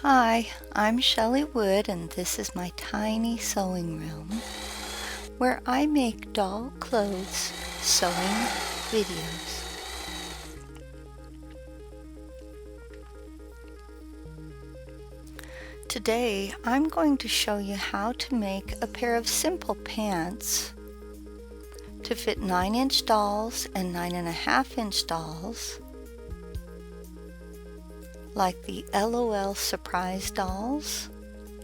Hi, I'm Shelley Wood and this is my tiny sewing room where I make doll clothes sewing videos. Today I'm going to show you how to make a pair of simple pants to fit 9-inch dolls and 9.5-inch dolls, like the LOL Surprise dolls,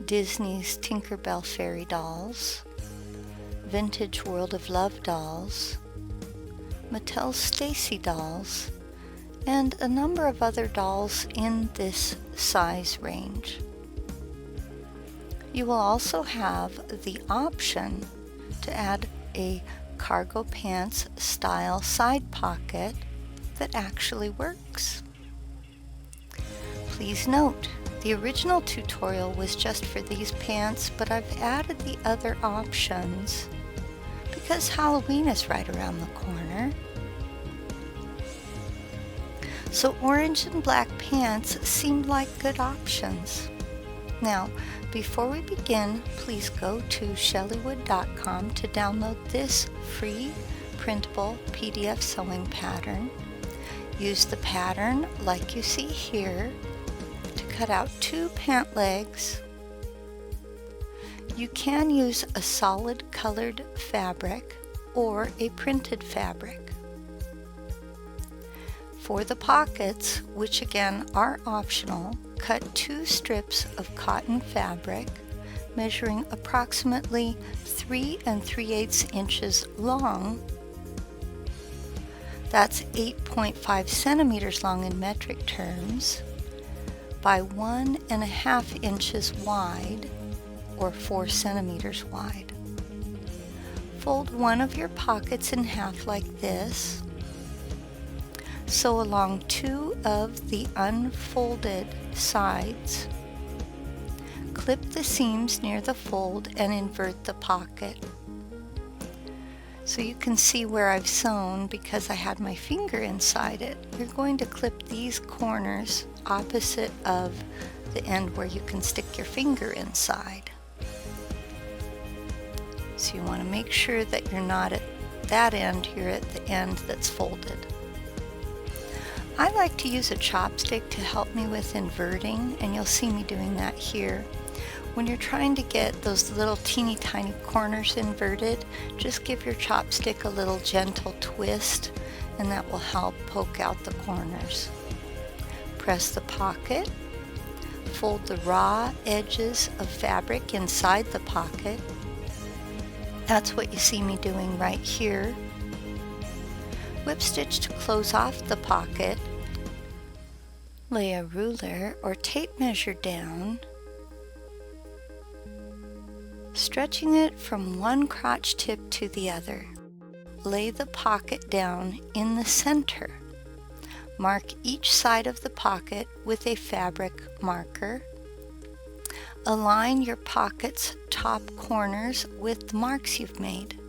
Disney's Tinkerbell Fairy dolls, Vintage World of Love dolls, Mattel's Stacy dolls, and a number of other dolls in this size range. You will also have the option to add a cargo pants style side pocket that actually works. Please note, the original tutorial was just for these pants, but I've added the other options because Halloween is right around the corner. So orange and black pants seemed like good options. Now, before we begin, please go to shelleywood.com to download this free printable PDF sewing pattern. Use the pattern like you see here to cut out 2 pant legs. You can use a solid colored fabric or a printed fabric. For the pockets, which again are optional, cut 2 strips of cotton fabric measuring approximately 3 3/8 inches long. That's 8.5 centimeters long in metric terms by 1.5 inches wide or 4 centimeters wide. Fold one of your pockets in half like this. Sew along 2 of the unfolded sides. Clip the seams near the fold and invert the pocket. So you can see where I've sewn because I had my finger inside it. You're going to clip these corners opposite of the end where you can stick your finger inside. So you want to make sure that you're not at that end, you're at the end that's folded. I like to use a chopstick to help me with inverting, and you'll see me doing that here. When you're trying to get those little teeny tiny corners inverted, just give your chopstick a little gentle twist and that will help poke out the corners. Press the pocket, fold the raw edges of fabric inside the pocket. That's what you see me doing right here. Whip stitch to close off the pocket. Lay a ruler or tape measure down, stretching it from one crotch tip to the other. Lay the pocket down in the center. Mark each side of the pocket with a fabric marker. Align your pocket's top corners with the marks you've made.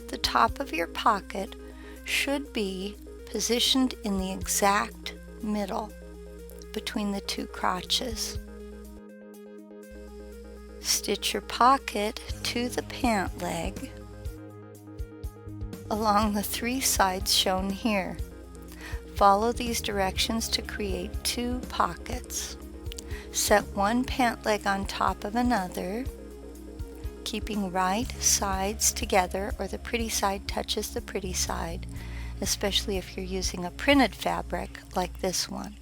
The top of your pocket should be positioned in the exact middle between the 2 crotches. Stitch your pocket to the pant leg along the 3 sides shown here. Follow these directions to create 2 pockets. Set one pant leg on top of another, keeping right sides together, or the pretty side touches the pretty side, especially if you're using a printed fabric like this one.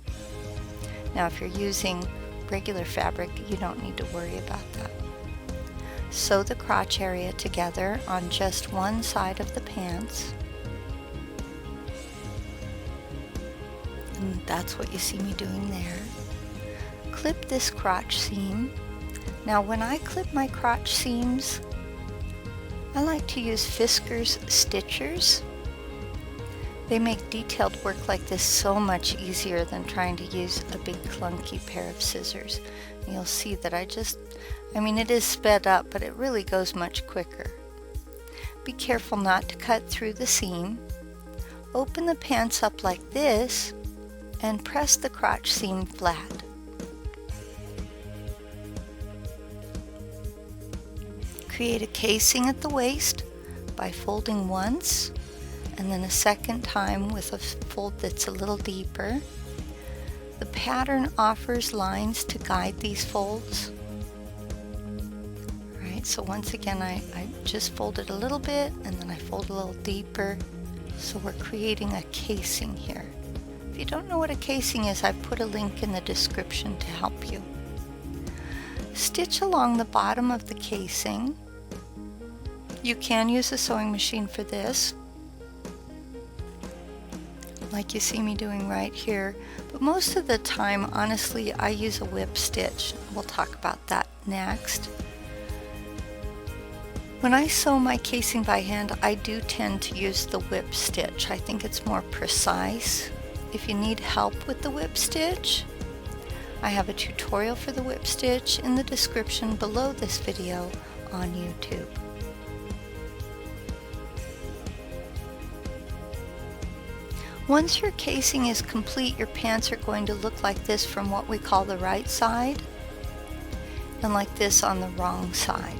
Now if you're using regular fabric, you don't need to worry about that. Sew the crotch area together on just one side of the pants. And that's what you see me doing there. Clip this crotch seam. Now when I clip my crotch seams, I like to use Fisker's stitchers. They make detailed work like this so much easier than trying to use a big clunky pair of scissors. And you'll see that it is sped up, but it really goes much quicker. Be careful not to cut through the seam. Open the pants up like this and press the crotch seam flat. Create a casing at the waist by folding once and then a second time with a fold that's a little deeper. The pattern offers lines to guide these folds. Alright, so once again I just folded a little bit and then I fold a little deeper. So we're creating a casing here. If you don't know what a casing is, I've put a link in the description to help you. Stitch along the bottom of the casing. You can use a sewing machine for this, like you see me doing right here, but most of the time, honestly, I use a whip stitch. We'll talk about that next. When I sew my casing by hand, I do tend to use the whip stitch. I think it's more precise. If you need help with the whip stitch, I have a tutorial for the whip stitch in the description below this video on YouTube. Once your casing is complete, your pants are going to look like this from what we call the right side, and like this on the wrong side.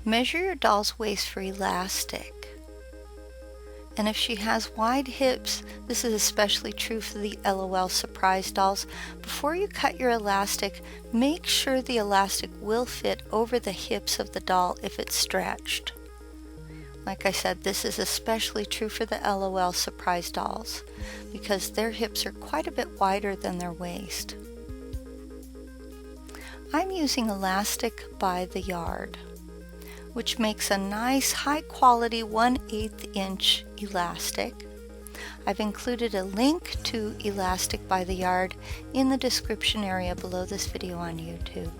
Measure your doll's waist for elastic. And if she has wide hips, this is especially true for the LOL Surprise dolls, before you cut your elastic, make sure the elastic will fit over the hips of the doll if it's stretched. Like I said, this is especially true for the LOL Surprise dolls because their hips are quite a bit wider than their waist. I'm using elastic by the yard, which makes a nice high quality 1/8 inch elastic. I've included a link to elastic by the yard in the description area below this video on YouTube.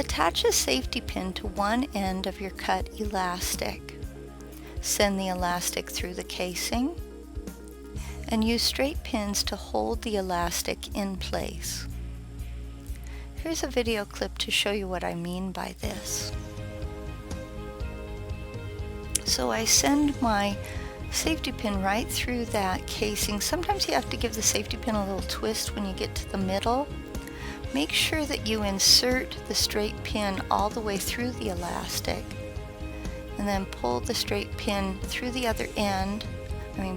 Attach a safety pin to one end of your cut elastic. Send the elastic through the casing and use straight pins to hold the elastic in place. Here's a video clip to show you what I mean by this. So I send my safety pin right through that casing. Sometimes you have to give the safety pin a little twist when you get to the middle. Make sure that you insert the straight pin all the way through the elastic and then pull the straight pin through the other end.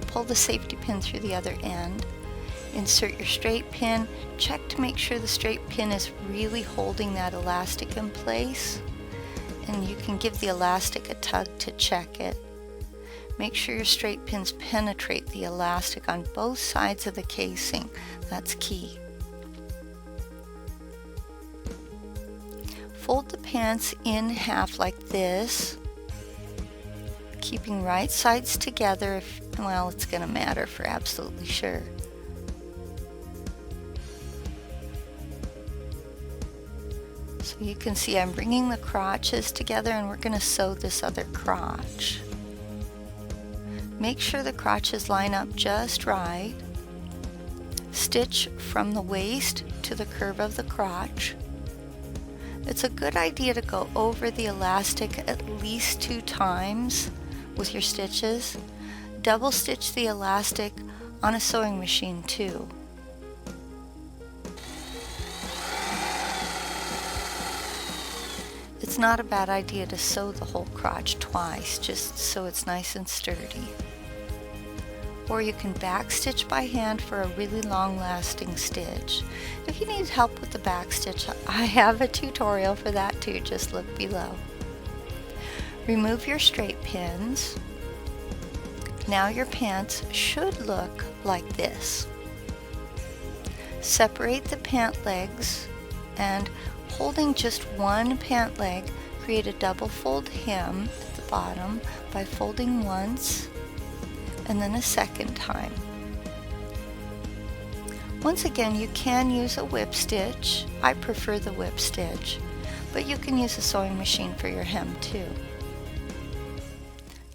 Pull the safety pin through the other end. Insert your straight pin. Check to make sure the straight pin is really holding that elastic in place. And you can give the elastic a tug to check it. Make sure your straight pins penetrate the elastic on both sides of the casing. That's key. Fold the pants in half like this, keeping right sides together. Well, it's going to matter for absolutely sure. So you can see I'm bringing the crotches together and we're going to sew this other crotch. Make sure the crotches line up just right. Stitch from the waist to the curve of the crotch. It's a good idea to go over the elastic at least 2 times with your stitches. Double stitch the elastic on a sewing machine too. It's not a bad idea to sew the whole crotch twice, just so it's nice and sturdy. Or you can backstitch by hand for a really long-lasting stitch. If you need help with the backstitch, I have a tutorial for that too, just look below. Remove your straight pins. Now your pants should look like this. Separate the pant legs and holding just one pant leg, create a double fold hem at the bottom by folding once and then a second time. Once again, you can use a whip stitch. I prefer the whip stitch, but you can use a sewing machine for your hem too.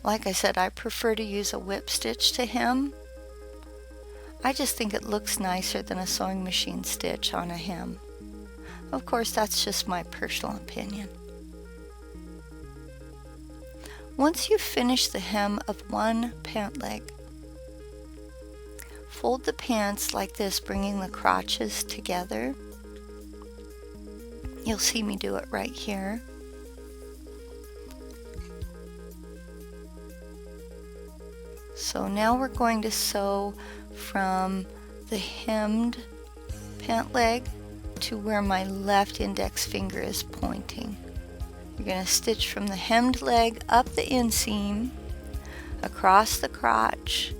Like I said, I prefer to use a whip stitch to hem. I just think it looks nicer than a sewing machine stitch on a hem. Of course, that's just my personal opinion. Once you finish the hem of one pant leg, fold the pants like this, bringing the crotches together. You'll see me do it right here. So now we're going to sew from the hemmed pant leg to where my left index finger is pointing. You're going to stitch from the hemmed leg up the inseam, across the crotch,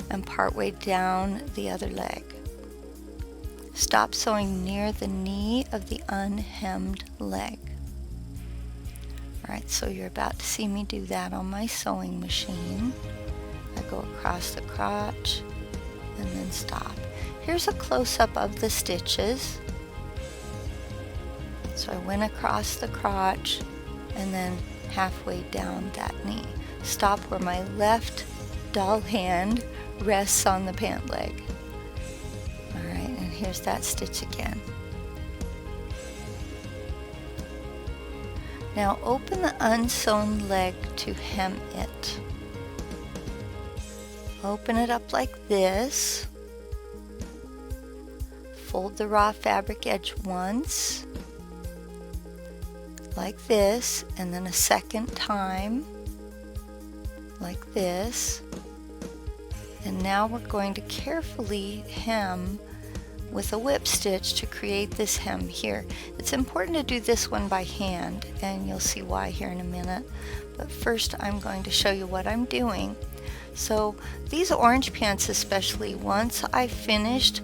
and partway down the other leg. Stop sewing near the knee of the unhemmed leg. Alright, so you're about to see me do that on my sewing machine. I go across the crotch and then stop. Here's a close-up of the stitches. So I went across the crotch and then halfway down that knee. Stop where my left doll hand rests on the pant leg. Alright, and here's that stitch again. Now open the unsewn leg to hem it. Open it up like this. Fold the raw fabric edge once, like this, and then a second time, like this. And now we're going to carefully hem with a whip stitch to create this hem here. It's important to do this one by hand, and you'll see why here in a minute. But first I'm going to show you what I'm doing. So these orange pants especially, once I finished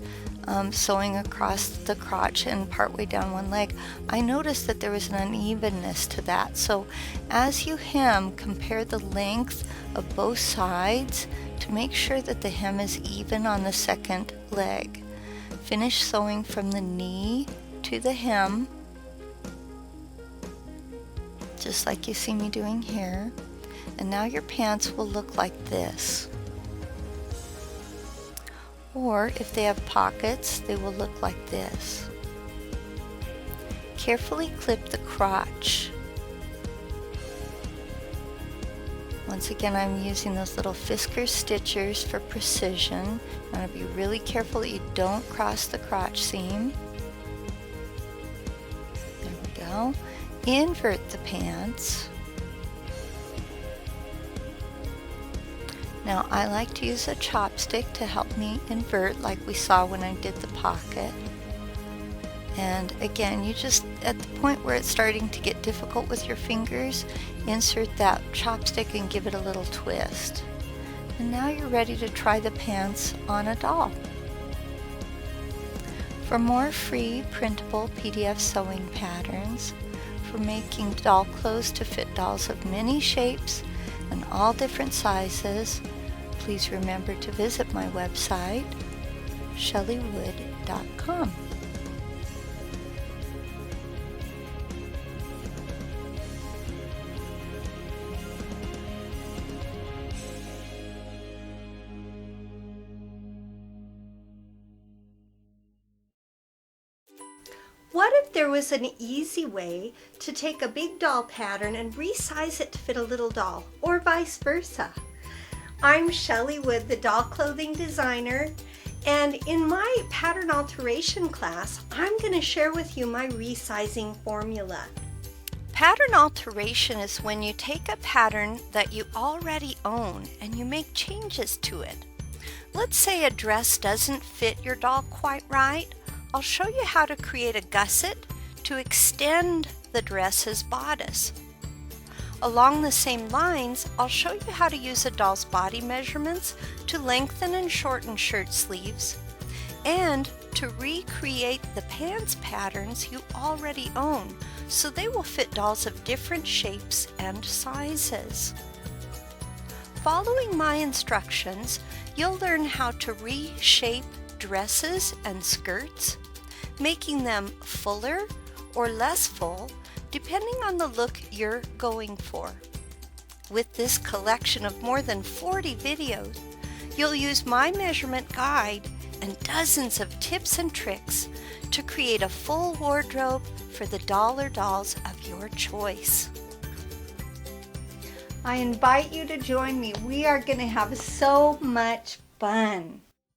sewing across the crotch and partway down one leg, I noticed that there was an unevenness to that. So as you hem, compare the length of both sides to make sure that the hem is even on the second leg. Finish sewing from the knee to the hem, just like you see me doing here. And now your pants will look like this. Or if they have pockets, they will look like this. Carefully clip the crotch. Once again, I'm using those little Fisker stitchers for precision. You want to be really careful that you don't cross the crotch seam. There we go. Invert the pants. Now I like to use a chopstick to help me invert, like we saw when I did the pocket. And again, you just, at the point where it's starting to get difficult with your fingers, insert that chopstick and give it a little twist. And now you're ready to try the pants on a doll. For more free printable PDF sewing patterns, for making doll clothes to fit dolls of many shapes and all different sizes, please remember to visit my website, shelleywood.com. What if there was an easy way to take a big doll pattern and resize it to fit a little doll, or vice versa? I'm Shelley Wood, the doll clothing designer, and in my pattern alteration class, I'm going to share with you my resizing formula. Pattern alteration is when you take a pattern that you already own and you make changes to it. Let's say a dress doesn't fit your doll quite right. I'll show you how to create a gusset to extend the dress's bodice. Along the same lines, I'll show you how to use a doll's body measurements to lengthen and shorten shirt sleeves, and to recreate the pants patterns you already own so they will fit dolls of different shapes and sizes. Following my instructions, you'll learn how to reshape dresses and skirts, making them fuller or less full depending on the look you're going for. With this collection of more than 40 videos, you'll use my measurement guide and dozens of tips and tricks to create a full wardrobe for the doll or dolls of your choice. I invite you to join me. We are going to have so much fun.